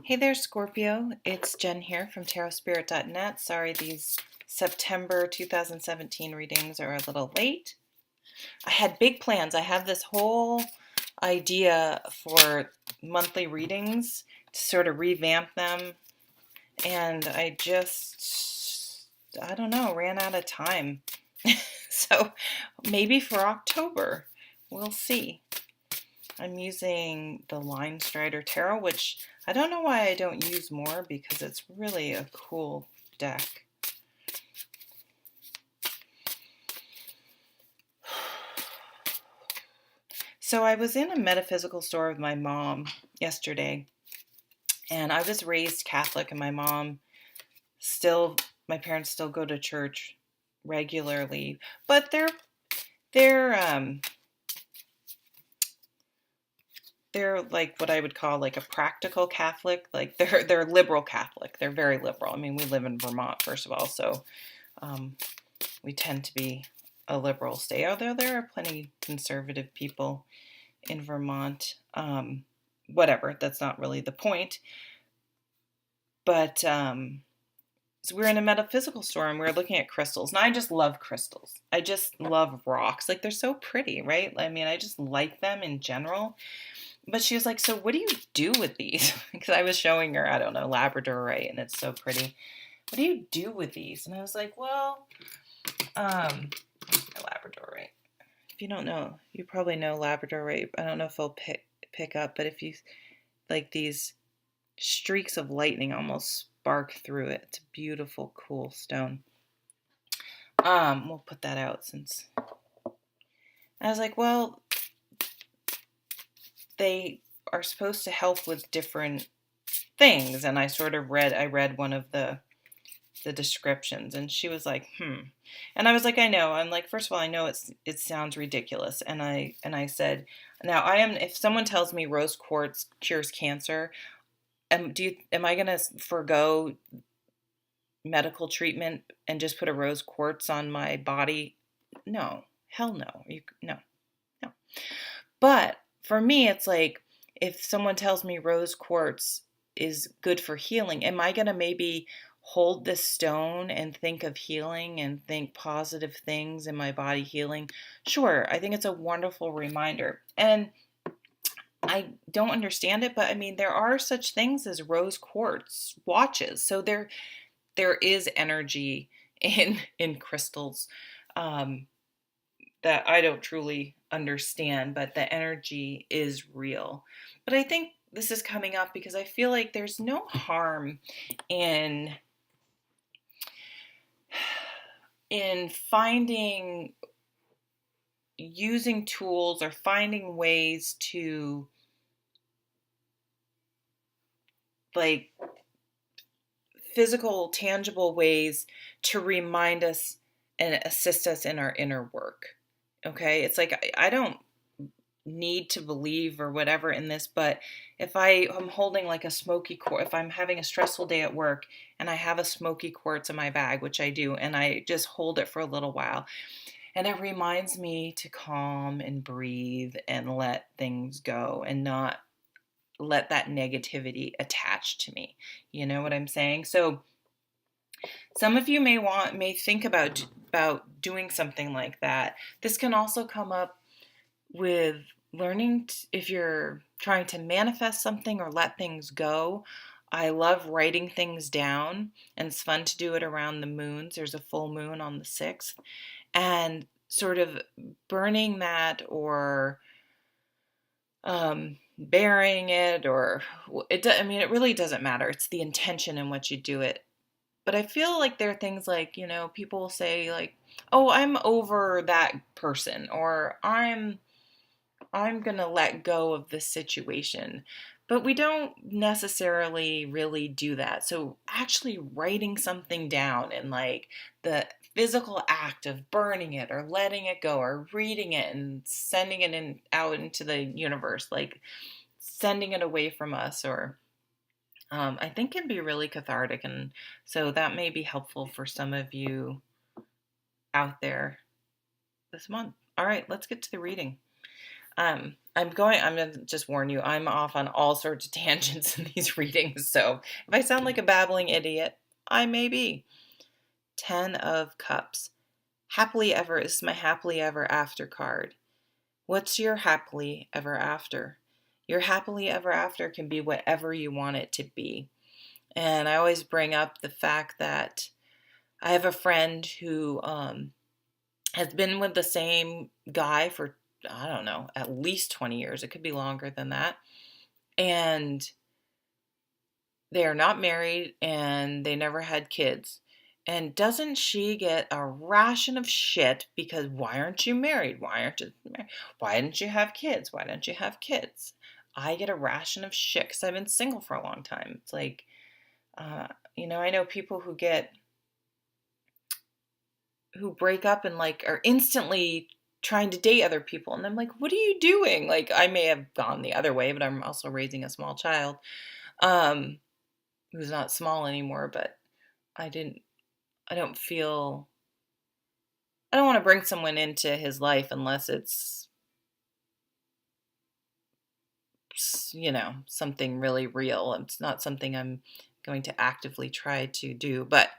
Hey there, Scorpio. It's Jen here from tarotspirit.net. Sorry, these September 2017 readings are a little late. I had big plans. I have this whole idea for monthly readings to sort of revamp them, and I don't know, ran out of time. So maybe for October, we'll see. I'm using the Linestrider Tarot, which I don't know why I don't use more because it's really a cool deck. So I was in a metaphysical store with my mom yesterday, and I was raised Catholic, and my parents still go to church regularly, but they're like what I would call like a practical Catholic. Like they're liberal Catholic. They're very liberal. I mean, we live in Vermont, first of all, so we tend to be a liberal state. Although there are plenty conservative people in Vermont. Whatever, that's not really the point. But so we were in a metaphysical store and we were looking at crystals. And I just love crystals. I just love rocks. Like they're so pretty, right? I mean, I just like them in general. But she was like, so what do you do with these? Because I was showing her, I don't know, Labradorite, and it's so pretty. What do you do with these? And I was like, well, Labradorite. If you don't know, you probably know Labradorite. I don't know if I'll pick up, but if you like these streaks of lightning almost spark through it. It's a beautiful, cool stone. We'll put that out since I was like, well, they are supposed to help with different things, and I read one of the descriptions, and she was like, and I was like, I know. I'm like, first of all, I know it sounds ridiculous, and I said, now if someone tells me rose quartz cures cancer, am I gonna forgo medical treatment and just put a rose quartz on my body? No, hell no. No. But for me, it's like, if someone tells me rose quartz is good for healing, am I going to maybe hold this stone and think of healing and think positive things in my body healing? Sure, I think it's a wonderful reminder. And I don't understand it, but I mean, there are such things as rose quartz watches. So there is energy in crystals that I don't truly understand, but the energy is real. But I think this is coming up because I feel like there's no harm in finding using tools or finding ways to like physical, tangible ways to remind us and assist us in our inner work. Okay, it's like I don't need to believe or whatever in this, but if I'm holding like a smoky quartz, if I'm having a stressful day at work and I have a smoky quartz in my bag, which I do, and I just hold it for a little while, and it reminds me to calm and breathe and let things go and not let that negativity attach to me. You know what I'm saying? So some of you may think about doing something like that. This can also come up with learning if you're trying to manifest something or let things go. I love writing things down, and it's fun to do it around the moons. There's a full moon on the 6th, and sort of burning that or burying it, or it really doesn't matter. It's the intention in which you do it. But I feel like there are things like, people will say like, oh, I'm over that person, or I'm going to let go of this situation. But we don't necessarily really do that. So actually writing something down and like the physical act of burning it or letting it go or reading it and sending it out into the universe, like sending it away from us, or I think can be really cathartic. And so that may be helpful for some of you out there this month. All right, let's get to the reading. I'm going to just warn you, I'm off on all sorts of tangents in these readings. So if I sound like a babbling idiot, I may be. 10 of Cups. Happily ever is my happily ever after card. What's your happily ever after? Your happily ever after can be whatever you want it to be. And I always bring up the fact that I have a friend who has been with the same guy for, I don't know, at least 20 years. It could be longer than that. And they are not married and they never had kids. And doesn't she get a ration of shit because why aren't you married? Why aren't you married? Why didn't you have kids? Why don't you have kids? I get a ration of shit because I've been single for a long time. It's like, I know people who break up and like are instantly trying to date other people. And I'm like, what are you doing? Like, I may have gone the other way, but I'm also raising a small child, who's not small anymore, but I didn't, I don't feel, I don't want to bring someone into his life unless it's, something really real. It's not something I'm going to actively try to do, but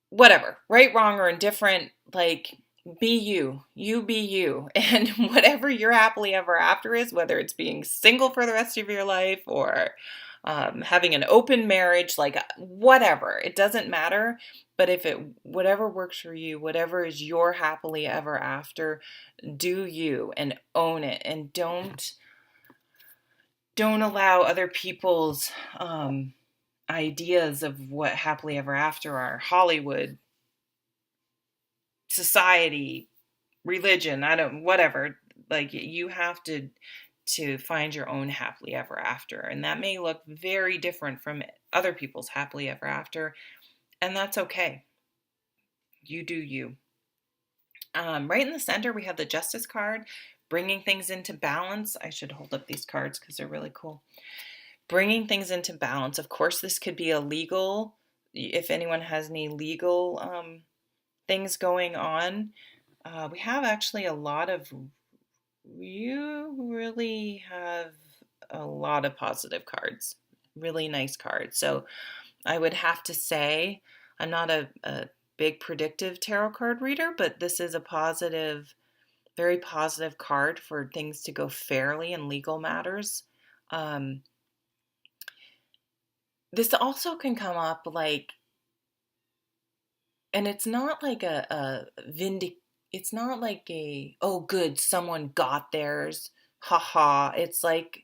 whatever, right, wrong, or indifferent, like, be you be you. And whatever your happily ever after is, whether it's being single for the rest of your life or having an open marriage, like whatever, it doesn't matter. But whatever works for you, whatever is your happily ever after, do you and own it. And don't allow other people's ideas of what happily ever after are. Hollywood, society, religion, whatever. Like, you have to find your own happily ever after, and that may look very different from other people's happily ever after, and that's okay. You do you. Right in the center, we have the Justice card, bringing things into balance. I should hold up these cards because they're really cool. Bringing things into balance. Of course, this could be if anyone has any legal things going on. We have actually you really have a lot of positive cards, really nice cards. So I would have to say, I'm not a big predictive tarot card reader, but this is a positive, very positive card for things to go fairly in legal matters. This also can come up like, and it's not like it's not like oh good, someone got theirs, haha. It's like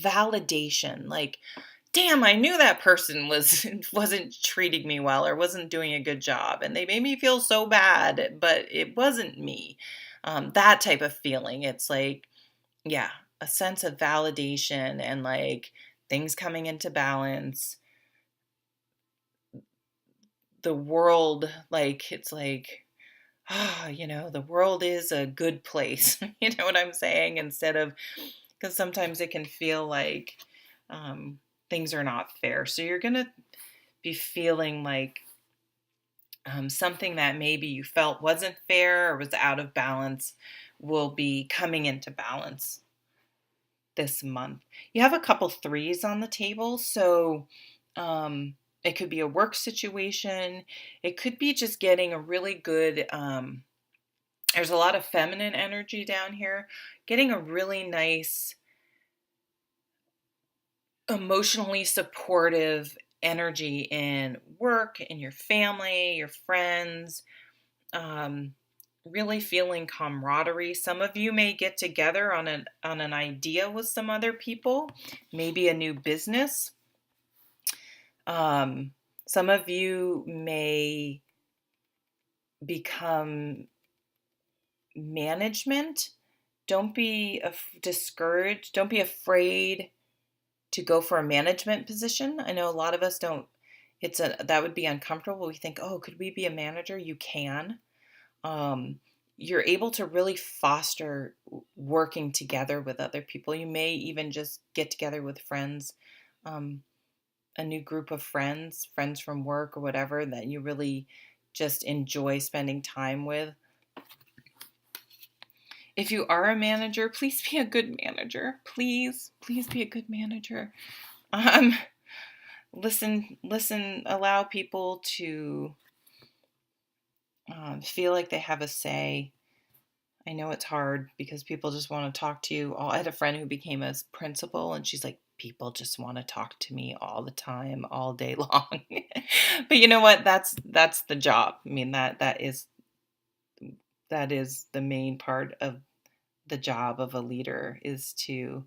validation, like, damn, I knew that person wasn't treating me well or wasn't doing a good job, and they made me feel so bad, but it wasn't me. That type of feeling. It's like, yeah, a sense of validation and like things coming into balance. The world, like, it's like, the world is a good place. You know what I'm saying? Instead of, because sometimes it can feel like things are not fair. So you're going to be feeling like something that maybe you felt wasn't fair or was out of balance will be coming into balance this month. You have a couple threes on the table. So it could be a work situation. It could be just getting a really good, there's a lot of feminine energy down here, getting a really nice, emotionally supportive energy in work, in your family, your friends, really feeling camaraderie. Some of you may get together on an idea with some other people, maybe a new business. Some of you may become management. Don't be discouraged. Don't be afraid to go for a management position. I know a lot of us don't. That would be uncomfortable. We think, oh, could we be a manager? You can. You're able to really foster working together with other people. You may even just get together with friends, a new group of friends from work or whatever that you really just enjoy spending time with. if you are a manager, please be a good manager. Please, please be a good manager. Um, listen, allow people to feel like they have a say. I know it's hard because people just want to talk to you. I had a friend who became a principal, and she's like, people just want to talk to me all the time, all day long. But you know what? That's the job. I mean, that is the main part of the job of a leader, is to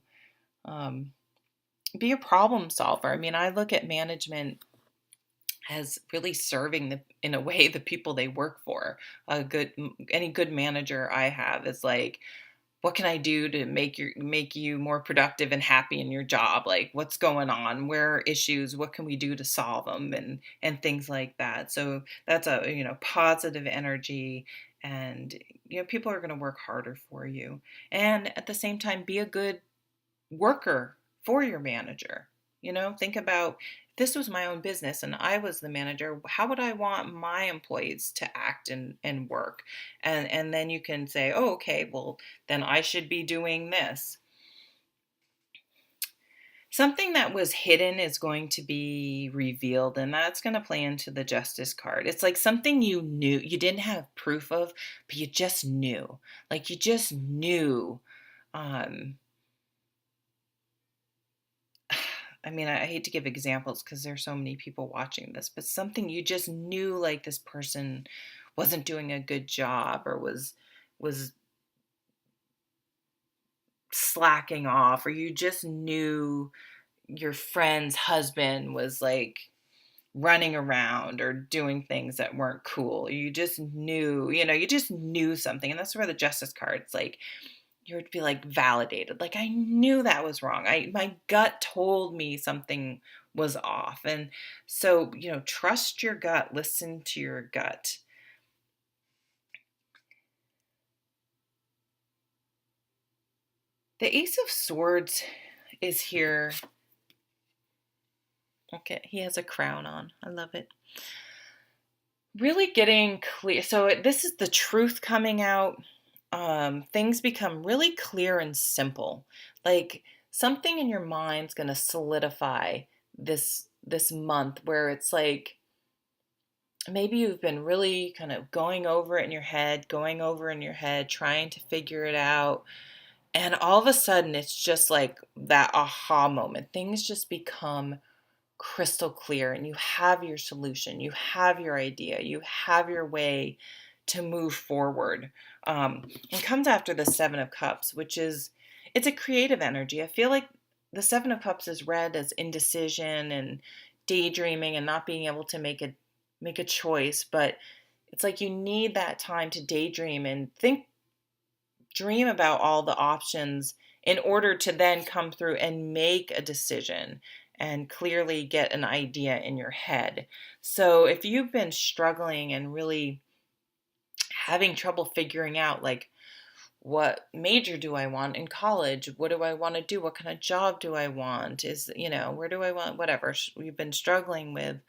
um, be a problem solver. I mean, I look at management as really serving in a way, the people they work for. Any good manager I have is like, what can I do to make you more productive and happy in your job? Like, what's going on? Where are issues? What can we do to solve them? And things like that. So that's a positive energy, and people are going to work harder for you. And at the same time, be a good worker for your manager. Think about, if this was my own business and I was the manager, how would I want my employees to act and work? And then you can say, oh, okay, well, then I should be doing this. Something that was hidden is going to be revealed, and that's going to play into the Justice card. It's like something you knew, you didn't have proof of, but you just knew. Like, you just knew. I mean, I hate to give examples because there's so many people watching this, but something you just knew, like, this person wasn't doing a good job, or was slacking off, or you just knew your friend's husband was like running around or doing things that weren't cool. You just knew, you just knew something. And that's where the Justice card's like, you would be like validated. Like, I knew that was wrong. My gut told me something was off. And so, trust your gut, listen to your gut. The Ace of Swords is here. Okay, he has a crown on. I love it. Really getting clear. So this is the truth coming out. Things become really clear and simple. Like, something in your mind's going to solidify this month, where it's like, maybe you've been really kind of going over it in your head, trying to figure it out. And all of a sudden, it's just like that aha moment. Things just become crystal clear, and you have your solution, you have your idea, you have your way to move forward. It comes after the Seven of Cups, which is, it's a creative energy. I feel like the Seven of Cups is read as indecision and daydreaming and not being able to make a choice, but it's like you need that time to daydream and dream about all the options in order to then come through and make a decision and clearly get an idea in your head. So if you've been struggling and really having trouble figuring out, like, what major do I want in college? What do I want to do? What kind of job do I want? Where do I want, whatever we've been struggling with,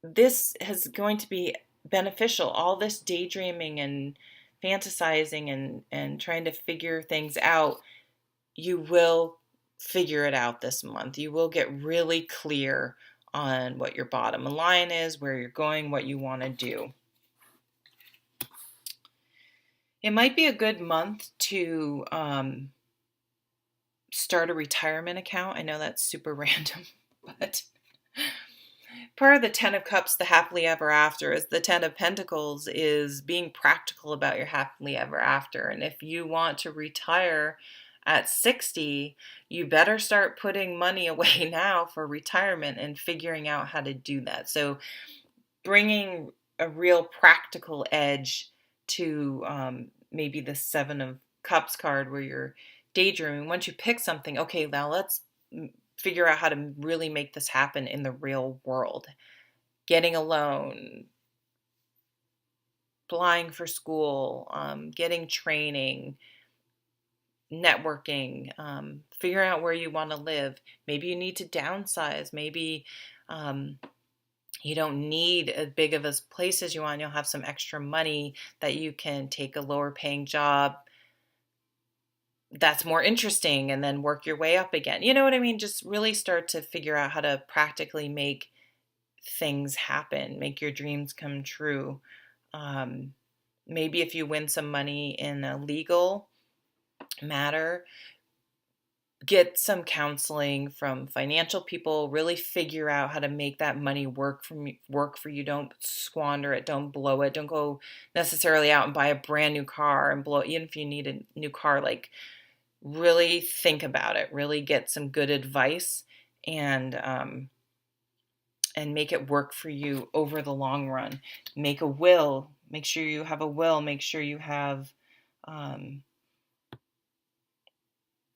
this is going to be beneficial. All this daydreaming and fantasizing and trying to figure things out, you will figure it out this month. You will get really clear on what your bottom line is, where you're going, what you want to do. It might be a good month to start a retirement account. I know that's super random, but part of the Ten of Cups, the happily ever after, is the Ten of Pentacles is being practical about your happily ever after. And if you want to retire at 60, you better start putting money away now for retirement and figuring out how to do that. So bringing a real practical edge to maybe the Seven of Cups card, where you're daydreaming. Once you pick something, okay, now let's figure out how to really make this happen in the real world. Getting a loan, applying for school, getting training, networking, figuring out where you want to live. Maybe you need to downsize. Maybe You don't need as big of a place as you want. You'll have some extra money that you can take a lower paying job that's more interesting and then work your way up again. You know what I mean? Just really start to figure out how to practically make things happen, make your dreams come true. Um, Maybe if you win some money in a legal matter, get some counseling from financial people, really figure out how to make that money work for you. Don't squander it, don't blow it, don't go necessarily out and buy a brand new car and blow it. Even if you need a new car, like really think about it, really get some good advice, and make it work for you over the long run. Make a will, make sure you have a will, make sure you have um,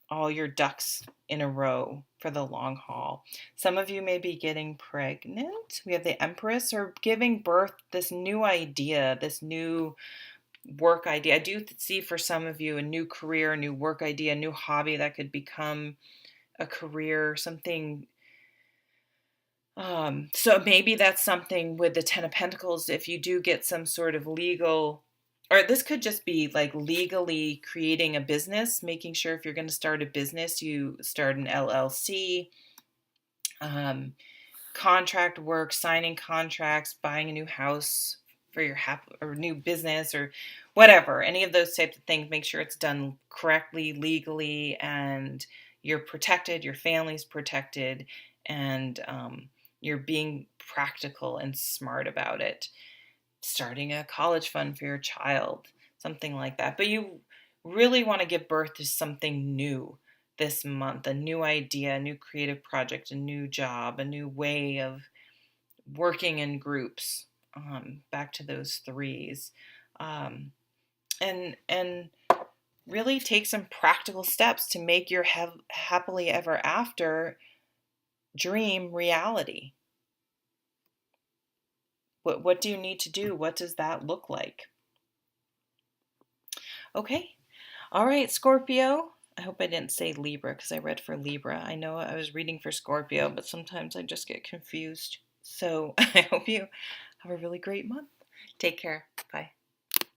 all your ducks in a row for the long haul. Some of you may be getting pregnant. We have the Empress, or giving birth, this new idea, this new work idea. I do see for some of you a new career, a new work idea, a new hobby that could become a career, something. So maybe that's something with the Ten of Pentacles. If you do get some sort of legal, or this could just be like legally creating a business, making sure if you're going to start a business, you start an LLC, um, contract work, signing contracts, buying a new house for your or new business or whatever, any of those types of things. Make sure it's done correctly, legally, and you're protected, your family's protected, and you're being practical and smart about it. Starting a college fund for your child, something like that. But you really want to give birth to something new this month, a new idea, a new creative project, a new job, a new way of working in groups. Back to those threes. And really take some practical steps to make your happily ever after dream reality. What do you need to do? What does that look like? Okay. All right, Scorpio. I hope I didn't say Libra because I read for Libra. I know I was reading for Scorpio, but sometimes I just get confused. So I hope you have a really great month. Take care. Bye.